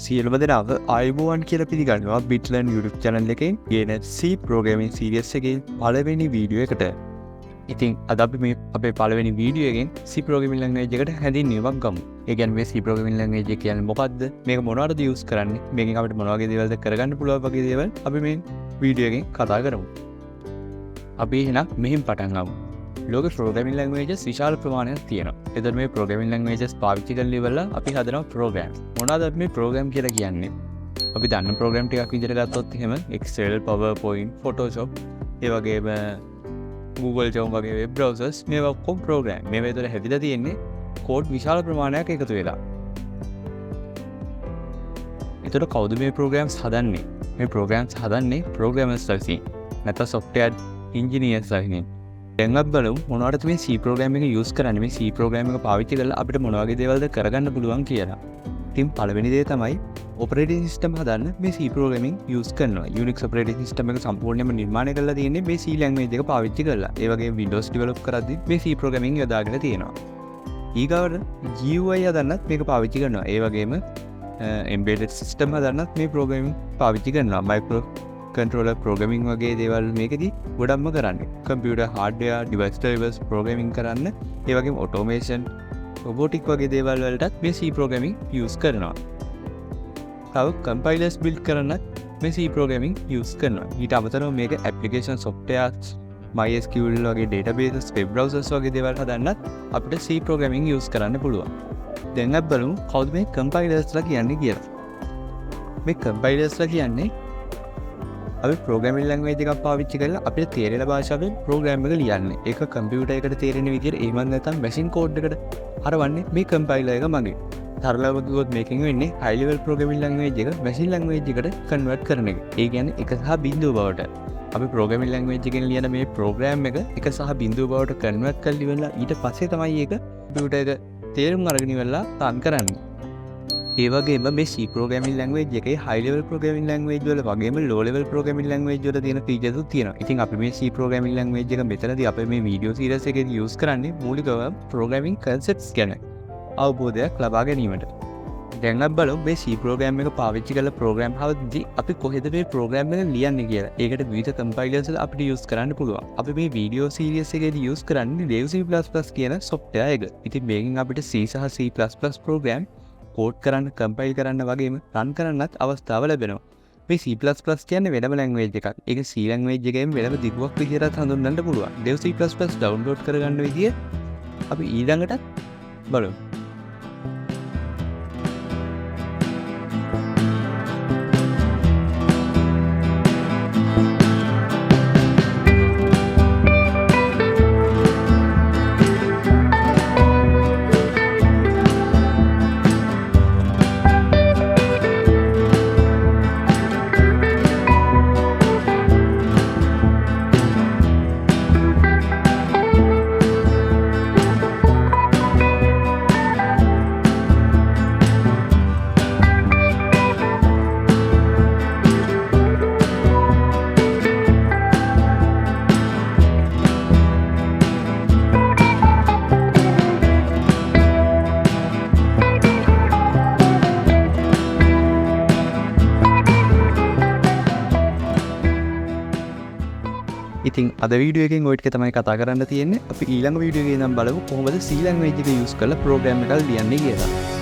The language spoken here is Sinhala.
සියලුම දෙනාව අයබෝවන් කියලා පිළිගන්නවා බිට්ලන් YouTube channel එකෙන් ගෙන C programming series එකේ පළවෙනි වීඩියෝ එකට. ඉතින් අද අපි මේ අපේ පළවෙනි වීඩියෝ එකෙන් C programming language එකට හැඳින්වීමක් ගමු. ඒ කියන්නේ මේ C programming language එක කියන්නේ මොකක්ද? මේක මොනවටද use කරන්නේ? මේකෙන් අපිට මොන වගේ දේවල්ද කරගන්න පුළුවන් වගේ දේවල් අපි මේ වීඩියෝ එකෙන් කතා කරමු. අපි එහෙනම් මෙහින් පටන් ගමු. ලෝක programming languages විශාල ප්‍රමාණයක් තියෙනවා. එතකොට මේ programming languages පාවිච්චි කරන ඉවරලා අපි හදනවා program. මොනවාද අපි මේ program කියලා කියන්නේ? අපි දන්න program ටිකක් විදිහට ගත්තොත් එහෙම Excel, PowerPoint, Photoshop, ඒ වගේම Google Chrome වගේ web browsers මේවා ඔක්කොම program. මේවා විතර හැදිලා තියෙන්නේ code විශාල ප්‍රමාණයක් එකතු වෙලා. එතකොට කවුද මේ programs හදන්නේ? මේ programs හදන්නේ programmers විසින්. නැත්නම් software engineers විසින්. දැන් අපි බලමු මොනවටද මේ C program එක use කරන්නේ. මේ C program එක පාවිච්චි කරලා අපිට මොන වගේ දේවල්ද කරගන්න පුළුවන් කියලා. ඉතින් පළවෙනි දේ තමයි operating system හදන්න මේ C programming use කරනවා. Unix operating system එක සම්පූර්ණයෙන්ම නිර්මාණය කරලා තියෙන්නේ මේ C language එක පාවිච්චි කරලා. ඒ වගේම Windows develop කරද්දී මේ C programming යොදාගෙන තියෙනවා. ඊගාවට GUI හදන්නත් මේක පාවිච්චි කරනවා. ඒ වගේම embedded system හදන්නත් මේ programming පාවිච්චි කරනවා. micro controller programming වගේ දේවල් මේකදී ගොඩක්ම කරන්නේ. computer hardware device drivers programming කරන්න, ඒ වගේම automation, robotic වගේ දේවල් වලටත් මේ C programming use කරනවා. තව compilers build කරන්නත් මේ C programming use කරනවා. ඊට අමතරව මේක application softwares, MySQL වගේ databases, web browsers වගේ දේවල් හදන්නත් අපිට C programming use කරන්න පුළුවන්. දැන් අපි බලමු කවුද මේ compilers ලා කියන්නේ කියලා. මේ compilers ලා කියන්නේ අපි programming language එකක් පාවිච්චි කරලා අපිට තේරෙන භාෂාවෙන් program එක ලියන්නේ. ඒක computer එකට තේරෙන විදිහට එහෙම නැත්නම් machine code එකට හරවන්නේ මේ compiler එක මගින්. තරලව කිව්වොත් මේකෙන් වෙන්නේ high level programming language එක machine language එකට convert කරන එක. ඒ කියන්නේ එක සහ බිංදුව බවට. අපි programming language එකෙන් ලියන මේ program එක එක සහ බිංදුව බවට convert කරලා ඉවරලා ඊට පස්සේ තමයි ඒක computer එක තේරුම් අරගෙන ඉවරලා run කරන්නේ. ඒ වගේම මේ C programming language එකේ high level programming language වල වගේම low level programming language වල තියෙන features උත් තියෙනවා. ඉතින් අපි මේ C programming language එක මෙතනදී අපේ මේ video series එකේදී use කරන්නේ මූලිකව programming concepts ගැන අවබෝධයක් ලබා ගැනීමට. දැන් අපි බලමු මේ C program එක පාවිච්චි කරලා program හදද්දී අපි කොහෙද මේ program එක ලියන්නේ කියලා. ඒකට විවිධ compilers වල අපිට use කරන්න පුළුවන්. අපි මේ video series එකේදී use කරන්නේ C++ කියන software එක. ඉතින් මේකෙන් අපිට C සහ C++ program code කරන්න, compile කරන්න වගේම run කරන්නත් අවස්ථාව ලැබෙනවා. මේ C++ කියන්නේ වෙනම language එකක්. ඒක C language එකේම වෙනම දිගුවක් විදිහට හඳුන්වන්න පුළුවන්. C++ download කරගන්න විදිය අපි ඊළඟට බලමු. ඉතින් අද වීඩියෝ එකෙන් ඔය ටික තමයි කතා කරන්න තියෙන්නේ. අපි ඊළඟ වීඩියෝ එකේ නම් බලමු කොහොමද C language එක use කරලා program එකක් ලියන්නේ කියලා.